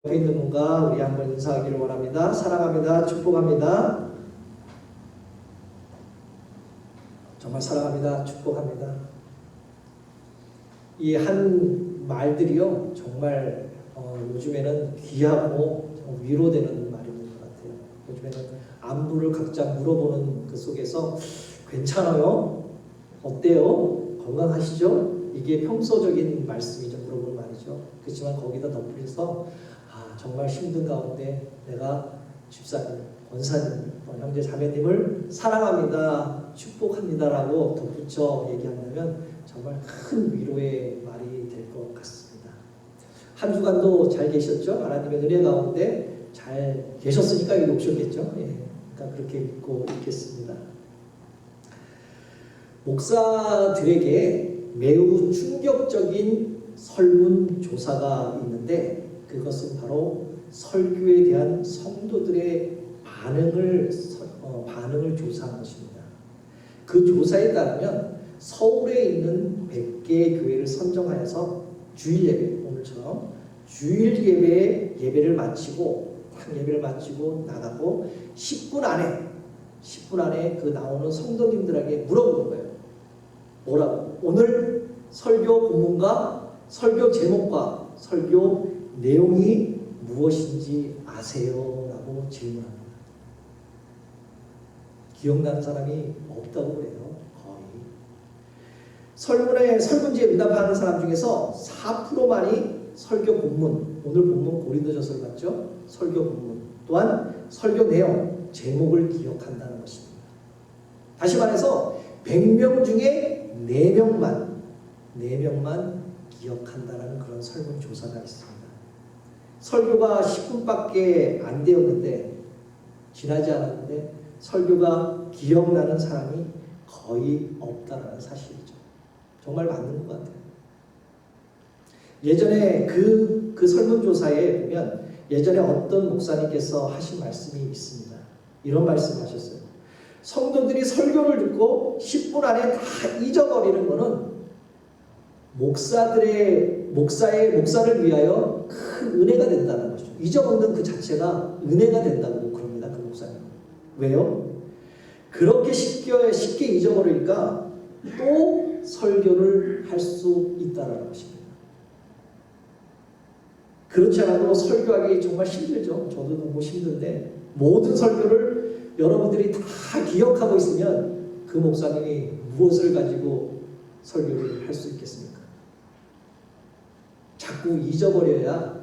옆에 있는 분과 우리 한번 인사하기를 원합니다. 사랑합니다. 축복합니다. 정말 사랑합니다. 축복합니다. 이 한 말들이요, 정말 요즘에는 귀하고 위로되는 말인 것 같아요. 요즘에는 안부를 각자 물어보는 그 속에서 괜찮아요? 어때요? 건강하시죠? 이게 평소적인 말씀이죠. 물어보는 말이죠. 그렇지만 거기다 덧붙여서 정말 힘든 가운데 내가 집사님, 권사님, 형제 자매님을 사랑합니다, 축복합니다라고 덧붙여 얘기한다면 정말 큰 위로의 말이 될 것 같습니다. 한 주간도 잘 계셨죠? 하나님의 은혜 가운데 잘 계셨으니까 여기 오셨겠죠? 그러니까 그렇게 믿고 있겠습니다. 목사들에게 매우 충격적인 설문조사가 있는데 그것은 바로 설교에 대한 성도들의 반응을 조사한 것입니다. 그 조사에 따르면 서울에 있는 100개의 교회를 선정하여서 주일 예배, 오늘처럼 주일 예배를 마치고 나가고 10분 안에 그 나오는 성도님들에게 물어보는 거예요. 뭐라고? 오늘 설교 본문과 설교 제목과 설교 내용이 무엇인지 아세요? 라고 질문합니다. 기억나는 사람이 없다고 그래요. 거의. 설문지에 응답하는 사람 중에서 4%만이 설교 본문, 오늘 본문 고린도전서를 봤죠? 설교 본문, 또한 설교 내용, 제목을 기억한다는 것입니다. 다시 말해서 100명 중에 4명만 기억한다는 그런 설문조사가 있습니다. 설교가 10분밖에 안 되었는데, 지나지 않았는데 설교가 기억나는 사람이 거의 없다는 사실이죠. 정말 맞는 것 같아요. 예전에 그 설문조사에 보면 예전에 어떤 목사님께서 하신 말씀이 있습니다. 이런 말씀하셨어요. 성도들이 설교를 듣고 10분 안에 다 잊어버리는 것은 목사를 위하여 큰 은혜가 된다는 것이죠. 잊어먹는 그 자체가 은혜가 된다고 그럽니다. 그 목사님. 왜요? 그렇게 쉽게 잊어버리니까 또 설교를 할 수 있다는 것입니다. 그렇지 않아도 설교하기 정말 힘들죠. 저도 너무 힘든데 모든 설교를 여러분들이 다 기억하고 있으면 그 목사님이 무엇을 가지고 설교를 할 수 있겠습니까? 자꾸 잊어버려야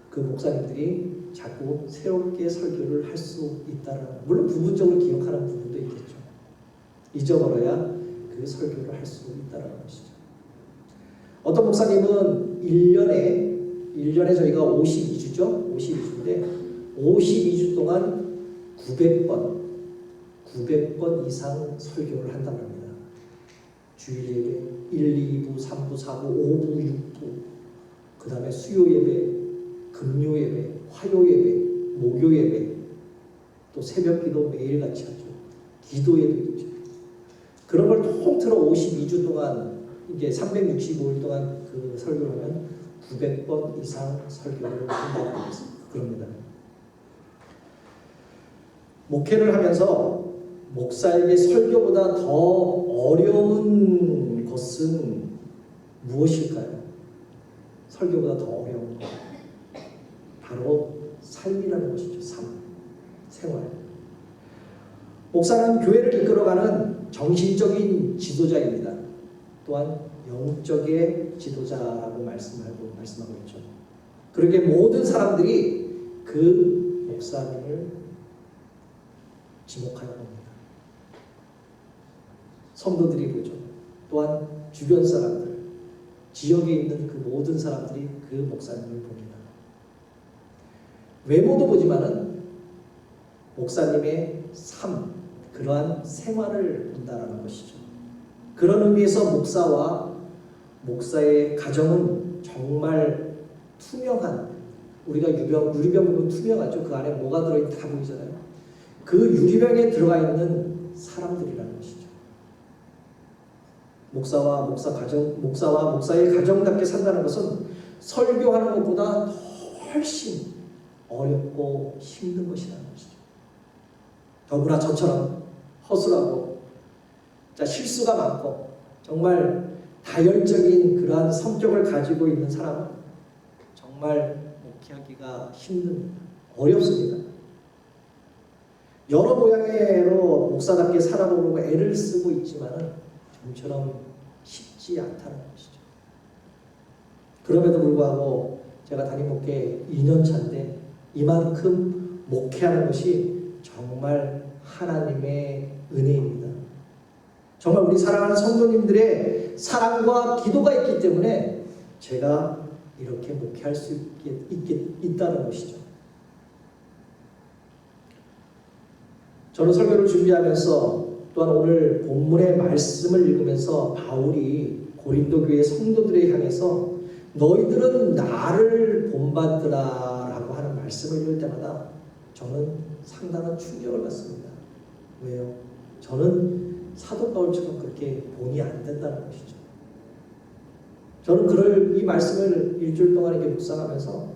그 목사님들이 자꾸 새롭게 설교를 할 수 있다는, 물론 부분적으로 기억하는 부분도 있겠죠. 잊어버려야 그 설교를 할 수 있다는 것이죠. 어떤 목사님은 1년에 저희가 52주죠? 52주인데 52주 동안 900번 이상 설교를 한다고 합니다. 주일 예배 1, 2부, 3부, 4부, 5부, 6부, 그 다음에 수요 예배, 금요 예배, 화요 예배, 목요 예배, 또 새벽 기도 매일 같이 하죠. 기도 예배도 있죠. 그런 걸 통틀어 52주 동안, 이게 365일 동안 그 설교를 하면 900번 이상 설교를 한다고 그럽니다. 목회를 하면서 목사에게 설교보다 더 어려운 것은 무엇일까요? 설교보다 더 어려운 것. 바로 삶이라는 것이죠. 생활. 목사는 교회를 이끌어가는 정신적인 지도자입니다. 또한 영적의 지도자라고 말씀하고 있죠. 그러게 모든 사람들이 그 목사님을 지목하여 봅니다. 성도들이 보죠. 또한 주변 사람들, 지역에 있는 그 모든 사람들이 그 목사님을 봅니다. 외모도 보지만은 목사님의 삶, 그러한 생활을 본다라는 것이죠. 그런 의미에서 목사와 목사의 가정은 정말 투명한, 우리가 유리병 보면 투명하죠. 그 안에 뭐가 들어있는지 다 보이잖아요. 그 유리병에 들어가 있는 사람들이라는 것이죠. 목사와 목사의 가정답게 산다는 것은 설교하는 것보다 훨씬 어렵고 힘든 것이라는 것이죠. 더구나 저처럼 허술하고 실수가 많고 정말 다혈적인 그러한 성격을 가지고 있는 사람은 정말 목회하기가 힘듭니다. 어렵습니다. 여러 모양으로 목사답게 살아보려고 애를 쓰고 있지만 좀처럼 쉽지 않다는 것이죠. 그럼에도 불구하고 제가 담임 목회 2년 차인데 이만큼 목회하는 것이 정말 하나님의 은혜입니다. 정말 우리 사랑하는 성도님들의 사랑과 기도가 있기 때문에 제가 이렇게 목회할 수 있다는 것이죠. 저는 설교를 준비하면서 또한 오늘 본문의 말씀을 읽으면서 바울이 고린도 교회 성도들에 향해서 너희들은 나를 본받으라 라고 하는 말씀을 읽을 때마다 저는 상당한 충격을 받습니다. 왜요? 저는 사도 바울처럼 그렇게 본이 안 된다는 것이죠. 저는 이 말씀을 일주일 동안 이렇게 묵상하면서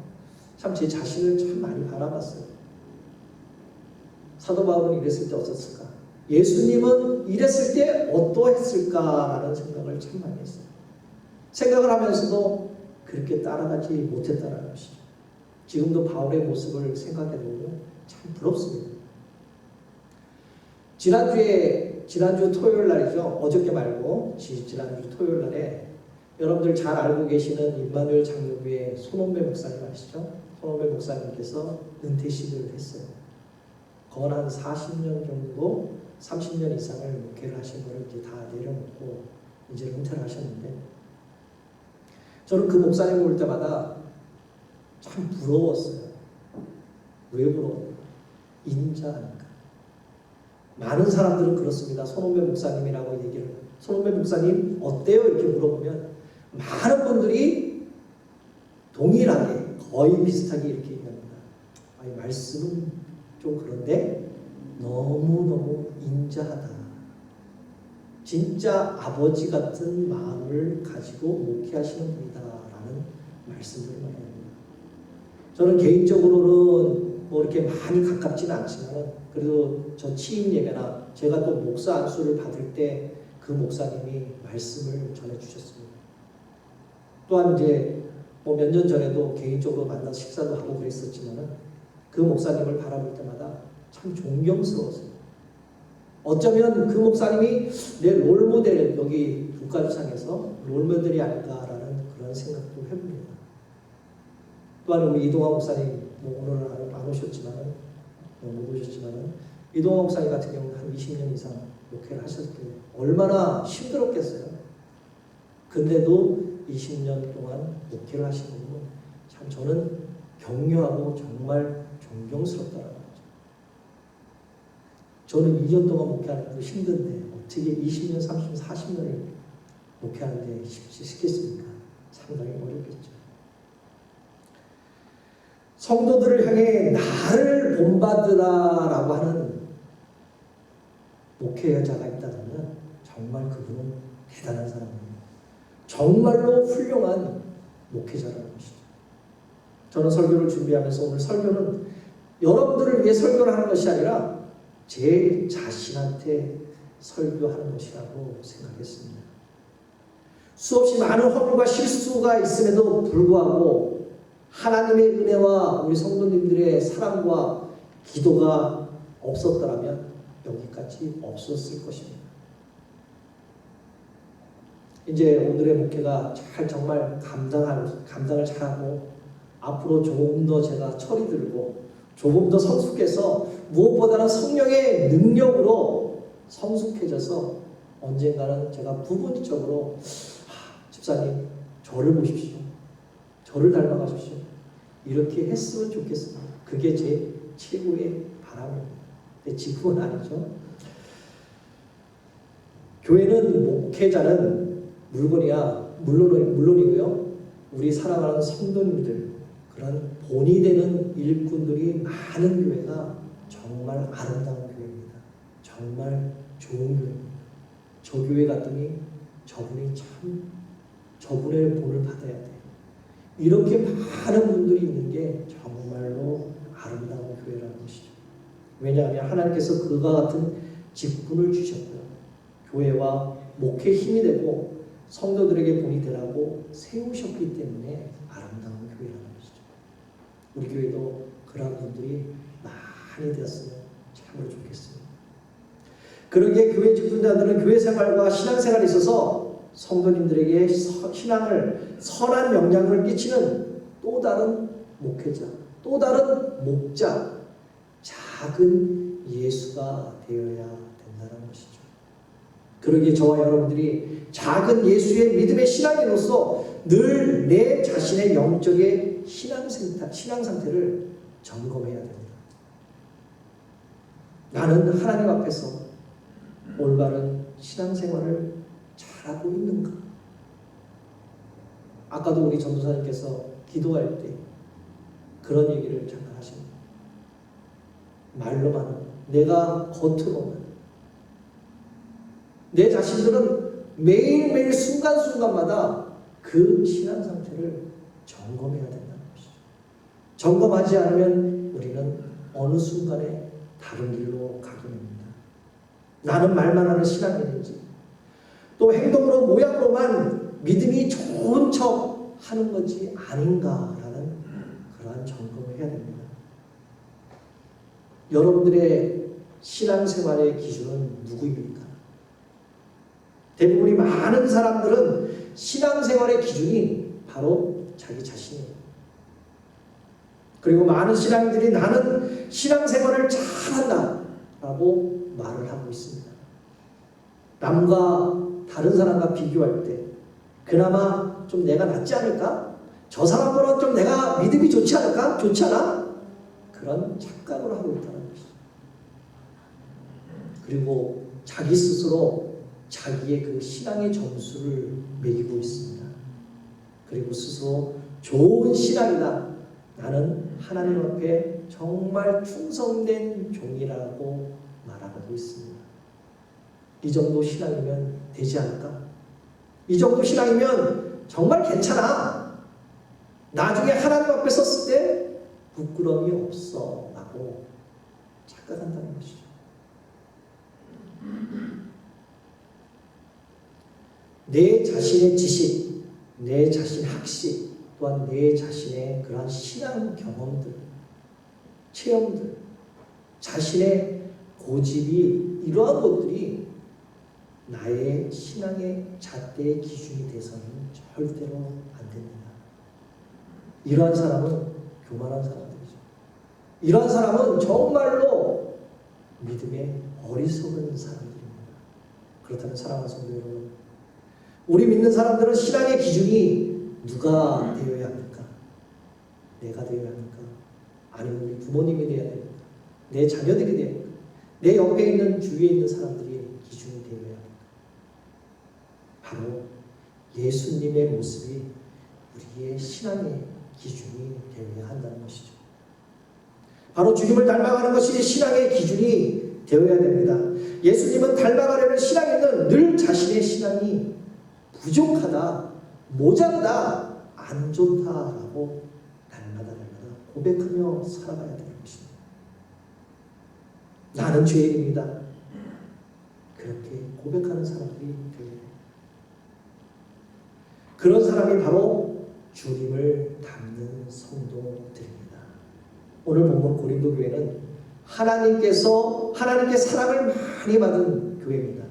참 제 자신을 참 많이 바라봤어요. 사도 바울은 이랬을 때 어땠을까? 예수님은 이랬을 때 어떠했을까라는 생각을 참 많이 했어요. 생각을 하면서도 그렇게 따라가지 못했다는 것이죠. 지금도 바울의 모습을 생각해보면 참 부럽습니다. 지난주 토요일 날이죠. 어저께 말고 지난주 토요일 날에 여러분들 잘 알고 계시는 임마누엘 장로교회 손원배 목사님 아시죠? 손원배 목사님께서 은퇴식을 했어요. 거의 한 40년 정도, 30년 이상을 목회를 하신 거를 이제 다 내려놓고 이제 은퇴를 하셨는데 저는 그 목사님을 볼 때마다 참 부러웠어요. 왜 부러워요? 인자 아닌가? 많은 사람들은 그렇습니다. 손원배 목사님이라고 얘기를 손원배 목사님 어때요? 이렇게 물어보면 많은 분들이 동일하게 거의 비슷하게 이렇게 얘기합니다. 이 말씀은 좀 그런데 너무너무 인자하다. 진짜 아버지 같은 마음을 가지고 목회하시는 분이다라는 말씀들을 많이 합니다. 저는 개인적으로는 뭐 이렇게 많이 가깝지는 않지만 그래도 저 취임 예배나 제가 또 목사 안수를 받을 때 그 목사님이 말씀을 전해주셨습니다. 또한 이제 뭐 몇 년 전에도 개인적으로 만나서 식사도 하고 그랬었지만 그 목사님을 바라볼 때마다 참 존경스러웠어요. 어쩌면 그 목사님이 내 롤모델, 여기 국가주상에서 롤모델이 아닐까라는 그런 생각도 해봅니다. 또한 우리 이동환 목사님, 뭐 오늘은 안 오셨지만, 못 오셨지만, 이동환 목사님 같은 경우는 한 20년 이상 목회를 하셨을 때 얼마나 힘들었겠어요. 근데도 20년 동안 목회를 하신 분은 참 저는 격려하고 정말 존경스럽다는 거죠. 저는 2년 동안 목회하는 것도 힘든데 어떻게 20년, 30년, 40년을 목회하는데 쉽겠습니까? 상당히 어렵겠죠. 성도들을 향해 나를 본받으라라고 하는 목회자가 있다면 정말 그분은 대단한 사람입니다. 정말로 훌륭한 목회자라는 것이죠. 저는 설교를 준비하면서 오늘 설교는 여러분들을 위해 설교를 하는 것이 아니라 제 자신한테 설교하는 것이라고 생각했습니다. 수없이 많은 허물과 실수가 있음에도 불구하고 하나님의 은혜와 우리 성도님들의 사랑과 기도가 없었더라면 여기까지 없었을 것입니다. 이제 오늘의 목회가 정말 감당을 잘하고 앞으로 조금 더 제가 철이 들고 조금 더 성숙해서 무엇보다는 성령의 능력으로 성숙해져서 언젠가는 제가 부분적으로 집사님 저를 보십시오. 저를 닮아가십시오. 이렇게 했으면 좋겠습니다. 그게 제 최고의 바람입니다. 근데 지금은 아니죠. 교회는 목회자는 물론이고요. 우리 사랑하는 성도님들 그런 본이 되는 일꾼들이 많은 교회가 정말 아름다운 교회입니다. 정말 좋은 교회입니다. 저 교회 갔더니 저분이 참 저분의 본을 받아야 돼. 이렇게 많은 분들이 있는 게 정말로 왜냐하면 하나님께서 그와 같은 직분을 주셨고요. 교회와 목회 힘이 되고 성도들에게 본이 되라고 세우셨기 때문에 아름다운 교회라는 것이죠. 우리 교회도 그런 분들이 많이 되었으면 참으로 좋겠습니다. 그러기에 교회 직분자들은 교회 생활과 신앙생활에 있어서 성도님들에게 신앙을 선한 영향을 끼치는 또 다른 목회자, 또 다른 목자, 작은 예수가 되어야 된다는 것이죠. 그러기에 저와 여러분들이 작은 예수의 믿음의 신앙인으로서 늘 내 자신의 영적의 신앙 상태를 점검해야 됩니다. 나는 하나님 앞에서 올바른 신앙생활을 잘하고 있는가? 아까도 우리 전도사님께서 기도할 때 그런 얘기를 잠깐 하십니다. 말로만, 내가 겉으로만. 내 자신들은 매일매일 순간순간마다 그 신앙 상태를 점검해야 된다는 것이죠. 점검하지 않으면 우리는 어느 순간에 다른 길로 가게 됩니다. 나는 말만 하는 신앙인인지, 또 행동으로 모양으로만 믿음이 좋은 척 하는 것이 아닌가라는 그러한 점검을 해야 됩니다. 여러분들의 신앙생활의 기준은 누구입니까? 대부분이 많은 사람들은 신앙생활의 기준이 바로 자기 자신이에요. 그리고 많은 신앙인들이 나는 신앙생활을 잘한다 라고 말을 하고 있습니다. 남과 다른 사람과 비교할 때 그나마 좀 내가 낫지 않을까? 저 사람보다 좀 내가 믿음이 좋지 않을까? 좋지 않아? 그런 착각을 하고 있다는 것이죠. 그리고 자기 스스로 자기의 그 신앙의 점수를 매기고 있습니다. 그리고 스스로 좋은 신앙이다. 나는 하나님 앞에 정말 충성된 종이라고 말하고 있습니다. 이 정도 신앙이면 되지 않을까? 이 정도 신앙이면 정말 괜찮아. 나중에 하나님 앞에 섰을 때 부끄러움이 없어 라고 착각한다는 것이죠. 내 자신의 지식, 내 자신의 학식, 또한 내 자신의 그러한 신앙 경험들, 체험들, 자신의 고집이 이러한 것들이 나의 신앙의 잣대의 기준이 돼서는 절대로 안 됩니다. 이러한 사람은 교만한 사람들이죠. 이러한 사람은 정말로 믿음의 어리석은 사람들입니다. 그렇다면 사랑하는 성도 여러분, 우리 믿는 사람들은 신앙의 기준이 누가 되어야 합니까? 내가 되어야 합니까? 아니면 우리 부모님이 되어야 됩니까? 내 자녀들이 되어야 합니까? 내 옆에 있는 주위에 있는 사람들이 기준이 되어야 합니까? 바로 예수님의 모습이 우리의 신앙의 기준이 되어야 한다는 것이죠. 바로 주님을 닮아가는 것이 신앙의 기준이 되어야 됩니다. 예수님은 닮아가려는 신앙인은 늘 자신의 신앙이 부족하다, 모자르다, 안 좋다라고 날마다 고백하며 살아가야 되는 것입니다. 나는 죄인입니다. 그렇게 고백하는 사람들이 되어야 돼요. 그런 사람이 바로 주님을 닮는 성도들입니다. 오늘 본문 고린도 교회는 하나님께 사랑을 많이 받은 교회입니다.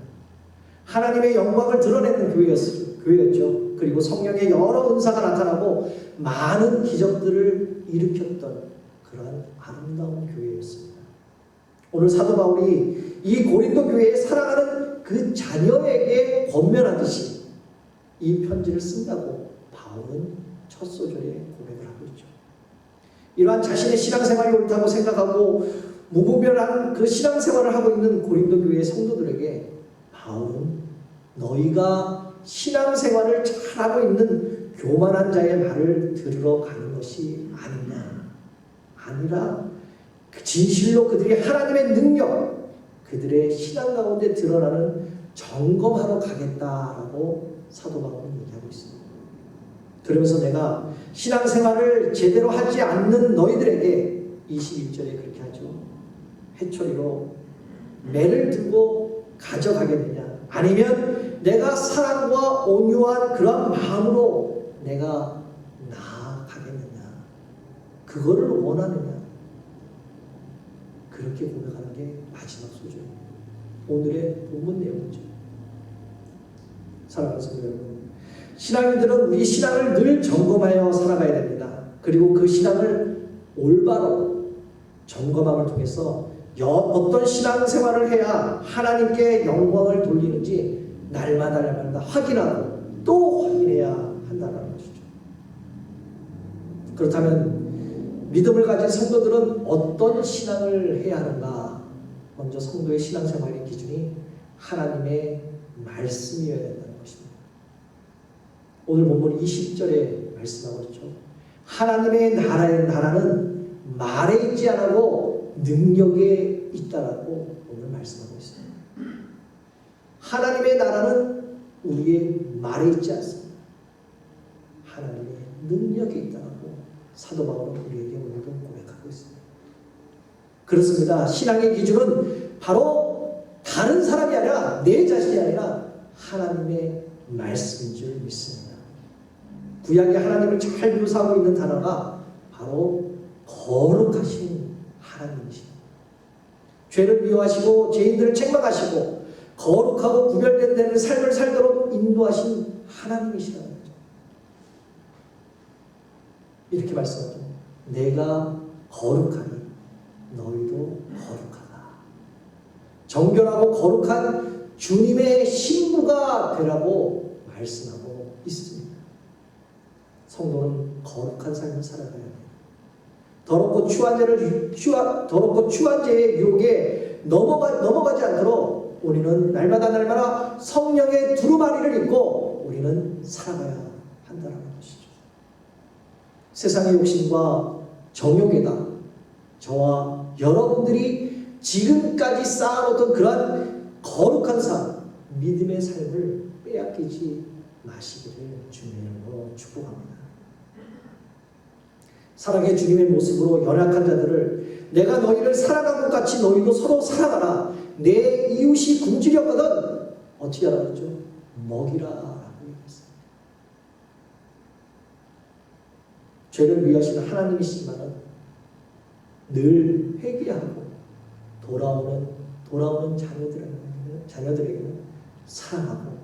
하나님의 영광을 드러내는 교회였죠. 그리고 성령의 여러 은사가 나타나고 많은 기적들을 일으켰던 그러한 아름다운 교회였습니다. 오늘 사도 바울이 이 고린도 교회에 사랑하는 그 자녀에게 권면하듯이 이 편지를 쓴다고 바울은 첫 소절에 고백을 하고 있죠. 이러한 자신의 신앙생활이 옳다고 생각하고 무분별한 그 신앙생활을 하고 있는 고린도 교회의 성도들에게 바울은 너희가 신앙생활을 잘하고 있는 교만한 자의 말을 들으러 가는 것이 아니라 진실로 그들이 하나님의 능력, 그들의 신앙 가운데 드러나는 점검하러 가겠다라고 사도 바울은 얘기하고 있습니다. 그러면서 내가 신앙생활을 제대로 하지 않는 너희들에게 21절에 그렇게 하죠. 회초리로 매를 들고 가져가겠느냐, 아니면 내가 사랑과 온유한 그런 마음으로 내가 나아가겠느냐, 그거를 원하느냐. 그렇게 고백하는 게 마지막 소중입니다. 오늘의 본문 내용이죠. 사랑하는 성도 여러분, 신앙인들은 우리 신앙을 늘 점검하여 살아가야 됩니다. 그리고 그 신앙을 올바로 점검함을 통해서 어떤 신앙생활을 해야 하나님께 영광을 돌리는지 날마다 확인하고 또 확인해야 한다는 것이죠. 그렇다면 믿음을 가진 성도들은 어떤 신앙을 해야 하는가? 먼저 성도의 신앙생활의 기준이 하나님의 말씀이어야 된다는 것입니다. 오늘 본문 20절에 말씀하고 있죠. 하나님의 나라는 말에 있지 않고 능력에 있다라고 오늘 말씀하고 있습니다. 하나님의 나라는 우리의 말에 있지 않습니다. 하나님의 능력에 있다라고 사도 바울은 우리에게 오늘도 고백하고 있습니다. 그렇습니다. 신앙의 기준은 바로 다른 사람이 아니라 내 자신이 아니라 하나님의 말씀인 줄 믿습니다. 구약의 하나님을 잘 묘사하고 있는 단어가 바로 거룩하신 하나님이십니다. 죄를 미워하시고 죄인들을 책망하시고 거룩하고 구별된 삶을 살도록 인도하신 하나님이시라는 거죠. 이렇게 말씀하죠. 내가 거룩하니 너희도 거룩하다. 정결하고 거룩한 주님의 신부가 되라고 말씀하고 있습니다. 성도는 거룩한 삶을 살아가야 합니다. 더럽고 추한 죄의 유혹에 넘어가지 않도록 우리는 날마다 성령의 두루마리를 입고 우리는 살아가야 한다는 것이죠. 세상의 욕심과 정욕에다 저와 여러분들이 지금까지 쌓아놓던 그러한 거룩한 삶, 믿음의 삶을 빼앗기지 마시기를 주님으로 축복합니다. 사랑의 주님의 모습으로 연약한 자들을 내가 너희를 사랑한 것 같이 너희도 서로 사랑하라. 내 이웃이 굶주렸거든 어떻게 하라고 했죠? 먹이라 라고 얘기했어요. 죄를 위하시는 하나님이시지만 늘 회개하고 돌아오는 자녀들에게는 사랑하고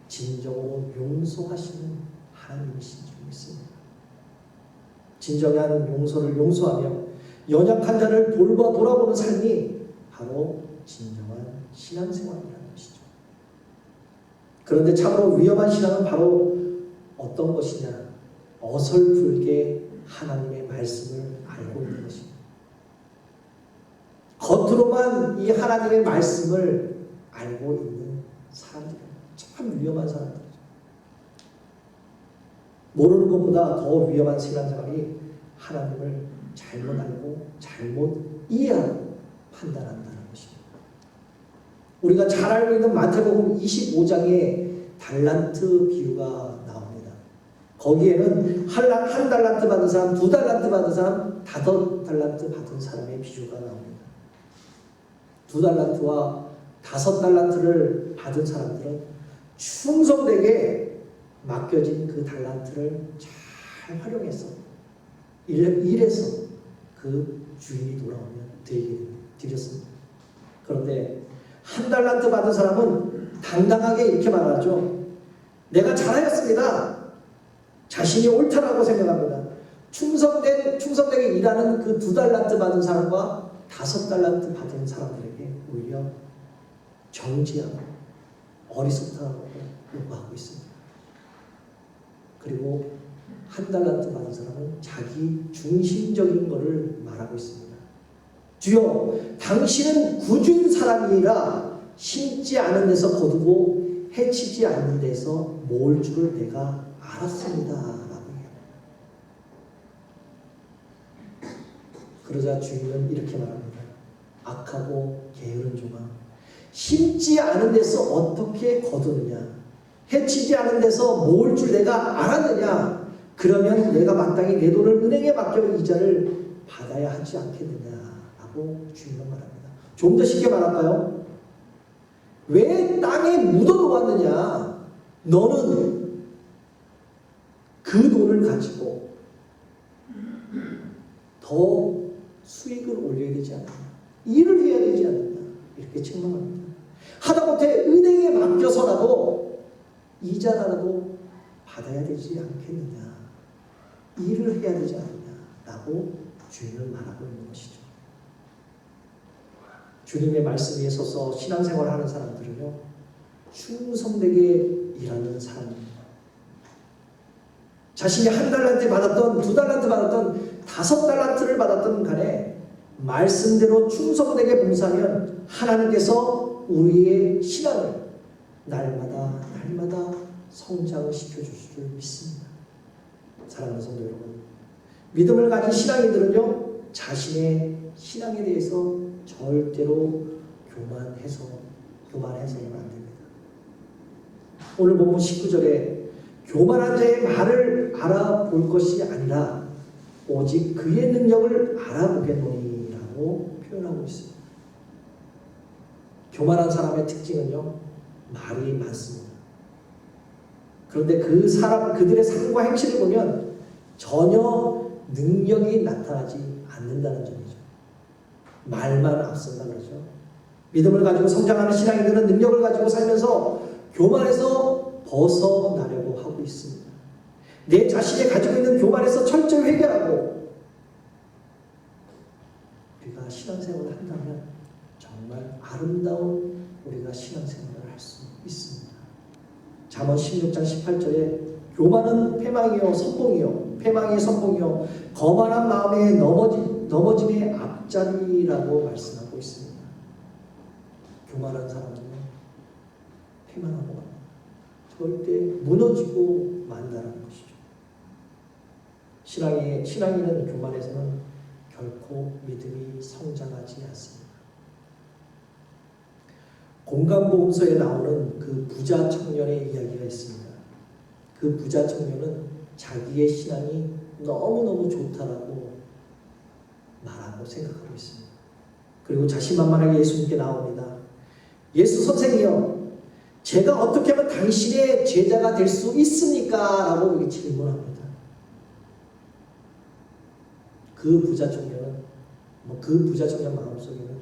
진정으로 용서하시는 하나님이신 줄 믿습니다. 진정한 용서를 용서하며 연약한 자를 돌아보는 삶이 바로 진정한 신앙생활이라는 것이죠. 그런데 참으로 위험한 신앙은 바로 어떤 것이냐? 어설프게 하나님의 말씀을 알고 있는 것입니다. 겉으로만 이 하나님의 말씀을 알고 있는 사람들은 참 위험한 사람들이죠. 모르는 것보다 더 위험한 신앙생활이 하나님을 잘못 알고 잘못 이해하고 판단한다는 것입니다. 우리가 잘 알고 있는 마태복음 25장의 달란트 비유가 나옵니다. 거기에는 한 달란트 받은 사람, 2달란트 받은 사람, 5달란트 받은 사람의 비유가 나옵니다. 2달란트와 5달란트를 받은 사람들은 충성되게 맡겨진 그 달란트를 잘 활용해서 일해서 그 주인이 돌아오면 드렸습니다. 그런데 1달란트 받은 사람은 당당하게 이렇게 말하죠. 내가 잘하였습니다. 자신이 옳다라고 생각합니다. 충성되게 일하는 그 2달란트 받은 사람과 5달란트 받은 사람들에게 오히려 정지하고 어리석다고 요구하고 있습니다. 그리고 1달란트 받은 사람은 자기 중심적인 것을 말하고 있습니다. 주여, 당신은 굳은 사람이라 심지 않은 데서 거두고 해치지 않는 데서 모을 줄을 내가 알았습니다. 라고 해요. 그러자 주인은 이렇게 말합니다. 악하고 게으른 종아, 심지 않은 데서 어떻게 거두느냐? 해치지 않은 데서 모을 줄 내가 알았느냐? 그러면 내가 마땅히 내 돈을 은행에 맡겨 이자를 받아야 하지 않겠느냐? 라고 주인은 말합니다. 좀 더 쉽게 말할까요? 왜 땅에 묻어놓았느냐? 너는 그 돈을 가지고 더 수익을 올려야 되지 않느냐? 일을 해야 되지 않느냐? 이렇게 책망합니다. 하다못해 은행에 맡겨서라도 이자라도 받아야 되지 않겠느냐? 일을 해야 되지 않느냐라고 주님은 말하고 있는 것이죠. 주님의 말씀에 서서 신앙생활을 하는 사람들은요, 충성되게 일하는 사람입니다. 자신이 1달란트 받았던, 2달란트 받았던, 5달란트를 받았던 간에 말씀대로 충성되게 봉사하면 하나님께서 우리의 신앙을 날마다 성장을 시켜주실 줄 믿습니다. 사랑하는 성도 여러분, 믿음을 가진 신앙인들은요, 자신의 신앙에 대해서 절대로 교만해서는 안 됩니다. 오늘 본문 19절에 교만한 자의 말을 알아볼 것이 아니라 오직 그의 능력을 알아보겠노니라고 표현하고 있습니다. 교만한 사람의 특징은요, 말이 많습니다. 그런데 그들의 삶과 행실을 보면 전혀 능력이 나타나지 않는다는 점이죠. 말만 앞선다 그러죠. 믿음을 가지고 성장하는 신앙인들은 능력을 가지고 살면서 교만에서 벗어나려고 하고 있습니다. 내 자신이 가지고 있는 교만에서 철저히 해결하고 우리가 신앙생활을 한다면 정말 아름다운 우리가 신앙생활을 할 수 있습니다. 잠언 16장 18절에 교만은 패망이요 선봉이요 거만한 마음에 넘어짐의 앞자리라고 말씀하고 있습니다. 교만한 사람은 패망하고 절대 무너지고 만다는 것이죠. 신앙인은 교만에서는 결코 믿음이 성장하지 않습니다. 공간복음서에 나오는 그 부자 청년의 이야기가 있습니다. 그 부자 청년은 자기의 신앙이 너무너무 좋다라고 말하고 생각하고 있습니다. 그리고 자신만만하게 예수님께 나옵니다. 예수 선생이요, 제가 어떻게 하면 당신의 제자가 될 수 있습니까? 라고 질문합니다. 그 부자 청년 마음속에는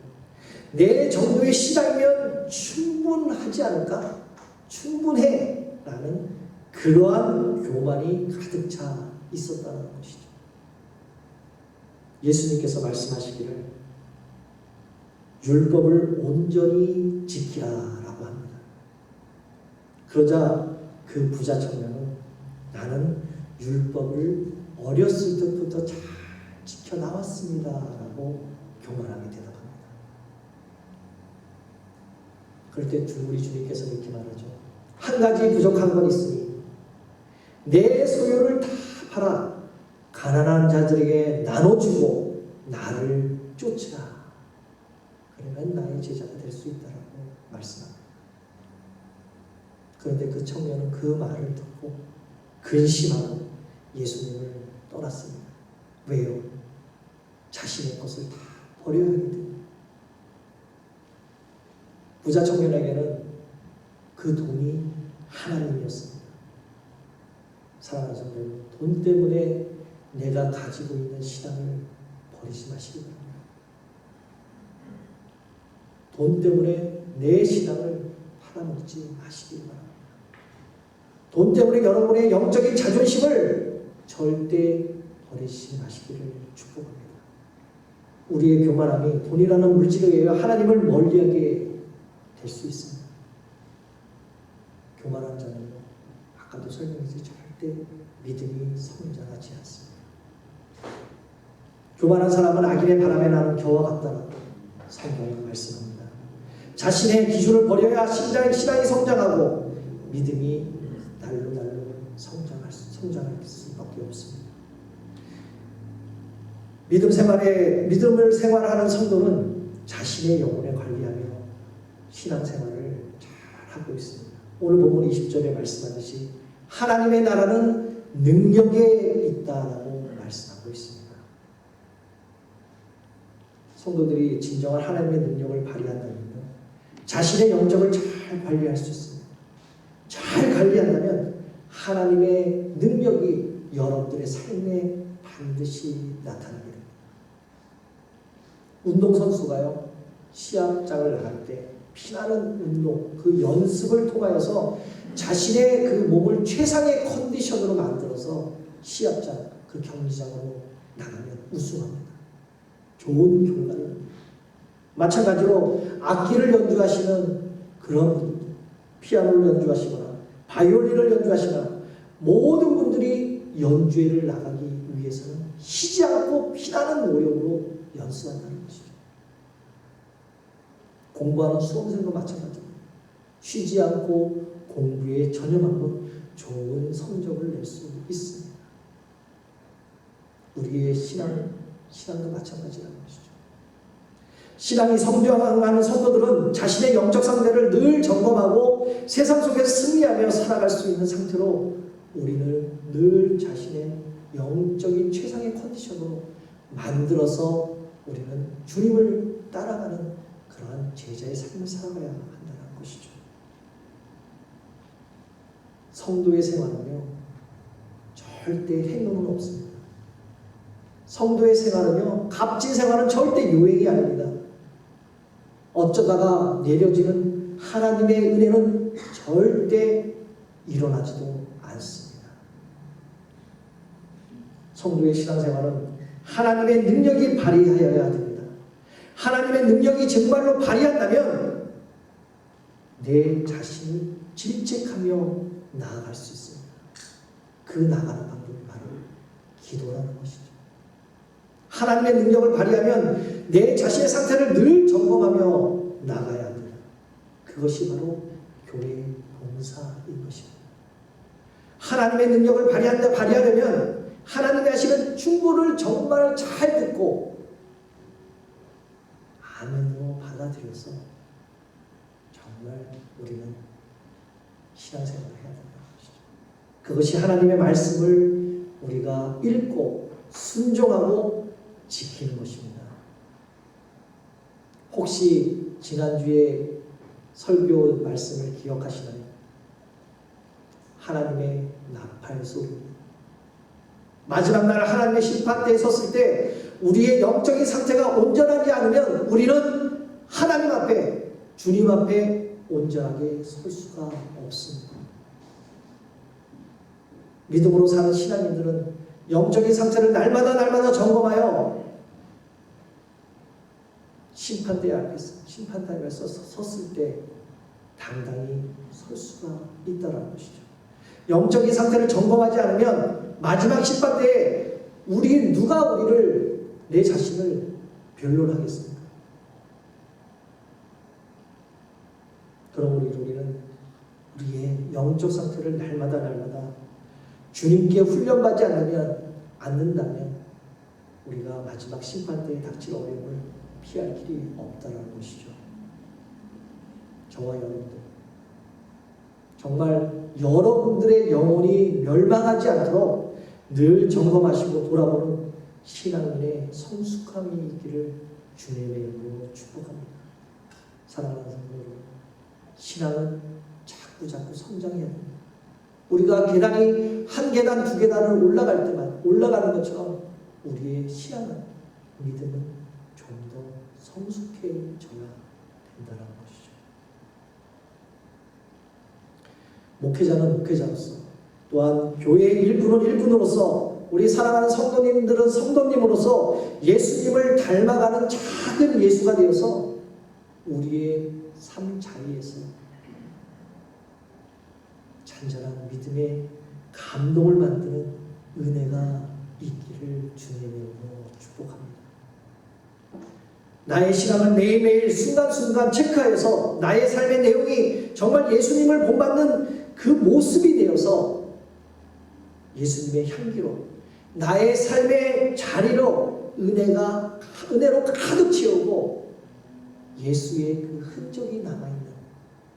내 정도의 신앙이면 충분하지 않을까? 충분해! 라는 그러한 교만이 가득 차 있었다는 것이죠. 예수님께서 말씀하시기를 율법을 온전히 지키라 라고 합니다. 그러자 그 부자 청년은 나는 율법을 어렸을 때부터 잘 지켜나왔습니다 라고 교만하게 대답합니다. 그럴 때 우리 주님께서 이렇게 말하죠. 한 가지 부족한 건 있으니 내 소유를 다 팔아 가난한 자들에게 나눠주고 나를 쫓으라. 그러면 나의 제자가 될 수 있다라고 말씀합니다. 그런데 그 청년은 그 말을 듣고 근심하고 예수님을 떠났습니다. 왜요? 자신의 것을 다 버려야 하기 때문에. 부자 청년에게는 그 돈이 하나님이었습니다. 사랑하는 성도 여러분, 돈 때문에 내가 가지고 있는 신앙을 버리지 마시기 바랍니다. 돈 때문에 내 신앙을 팔아먹지 마시기 바랍니다. 돈 때문에 여러분의 영적인 자존심을 절대 버리지 마시기를 축복합니다. 우리의 교만함이 돈이라는 물질에 의해 하나님을 멀리하게 될 수 있습니다. 교만한 자는 아까도 설명했듯이 절대 믿음이 성장하지 않습니다. 교만한 사람은 악인의 바람에 나는 겨와 같다라고 성경이 말씀합니다. 자신의 기준을 버려야 신앙이 성장하고 믿음이 날로 성장할 수밖에 없습니다. 믿음을 생활하는 성도는 자신의 영혼에 관리하며 신앙생활을 잘 하고 있습니다. 오늘 본문 20절에 말씀하듯이 하나님의 나라는 능력에 있다라고 말씀하고 있습니다. 성도들이 진정한 하나님의 능력을 발휘한다면 자신의 영적을 잘 관리할 수 있습니다. 잘 관리한다면 하나님의 능력이 여러분들의 삶에 반드시 나타납니다. 운동선수가요, 시합장을 나갈 때 피나는 운동, 그 연습을 통하여서 자신의 그 몸을 최상의 컨디션으로 만들어서 시합장, 그 경기장으로 나가면 우승합니다. 좋은 결과를 합니다. 마찬가지로 악기를 연주하시는 그런 분들, 피아노를 연주하시거나 바이올린을 연주하시거나 모든 분들이 연주회를 나가기 위해서는 쉬지 않고 피나는 노력으로 연습한다는 것이죠. 공부하는 수험생도 마찬가지입니다. 쉬지 않고 공부에 전념하면 좋은 성적을 낼 수 있습니다. 우리의 신앙도 마찬가지라는 것이죠. 신앙이 성장하는 성도들은 자신의 영적 상태를 늘 점검하고 세상 속에서 승리하며 살아갈 수 있는 상태로 우리는 늘 자신의 영적인 최상의 컨디션으로 만들어서 우리는 주님을 따라가는 그러한 제자의 삶을 살아가야 한다는 것이죠. 성도의 생활은요, 절대 행운은 없습니다. 성도의 생활은요, 값진 생활은 절대 요행이 아닙니다. 어쩌다가 내려지는 하나님의 은혜는 절대 일어나지도 않습니다. 성도의 신앙생활은 하나님의 능력이 발휘하여야 됩니다. 하나님의 능력이 정말로 발휘한다면 내 자신이 질책하며 나아갈 수 있습니다. 그 나아가는 방법이 바로 기도라는 것이죠. 하나님의 능력을 발휘하면 내 자신의 상태를 늘 점검하며 나가야 합니다. 그것이 바로 교회의 봉사인 것입니다. 하나님의 능력을 발휘하려면 하나님이 하시는 충고를 정말 잘 듣고 아멘으로 받아들여서 정말 우리는 신앙생활을 해야 된다는 것이죠. 그것이 하나님의 말씀을 우리가 읽고 순종하고 지키는 것입니다. 혹시 지난주에 설교 말씀을 기억하시나요? 하나님의 나팔 소리. 마지막 날 하나님의 심판대에 섰을 때 우리의 영적인 상태가 온전하지 않으면 우리는 하나님 앞에, 주님 앞에 온전하게 설 수가 없습니다. 믿음으로 사는 신앙인들은 영적인 상태를 날마다 점검하여 심판대 앞에 섰을 때 당당히 설 수가 있다는 것이죠. 영적인 상태를 점검하지 않으면 마지막 심판대에 누가 우리를, 내 자신을 변론하겠습니까? 그러므로 우리는 우리의 영적 상태를 날마다 주님께 훈련받지 않는다면 우리가 마지막 심판대에 닥칠 어려움을 피할 길이 없다는 것이죠. 저와 여러분들, 정말 여러분들의 영혼이 멸망하지 않도록 늘 점검하시고 돌아보는 신앙인의 성숙함이 있기를 주님의 이름으로 축복합니다. 사랑하는 성도 여러분, 신앙은 자꾸 성장해야 됩니다. 우리가 계단이 한 계단, 두 계단을 올라갈 때만 올라가는 것처럼 우리의 신앙은, 믿음은 좀 더 성숙해져야 된다는 것이죠. 목회자는 목회자로서, 또한 교회의 일꾼은 일꾼으로서, 우리 사랑하는 성도님들은 성도님으로서 예수님을 닮아가는 작은 예수가 되어서 우리의 삶 자리에서 잔잔한 믿음의 감동을 만드는 은혜가 있기를 주님의 이름으로 축복합니다. 나의 신앙을 매일매일 순간순간 체크하여서 나의 삶의 내용이 정말 예수님을 본받는 그 모습이 되어서 예수님의 향기로 나의 삶의 자리로 은혜로 가득 채우고 예수의 그 흔적이 남아있는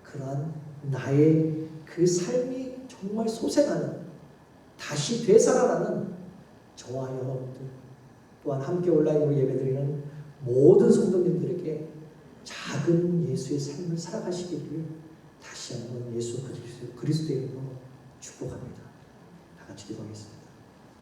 그러한 나의 그 삶이 정말 소생하는, 다시 되살아나는 저와 여러분들, 또한 함께 온라인으로 예배드리는 모든 성도님들에게 작은 예수의 삶을 살아가시기를 다시 한번 예수 그리스도의 이름으로 축복합니다. 다 같이 기도하겠습니다.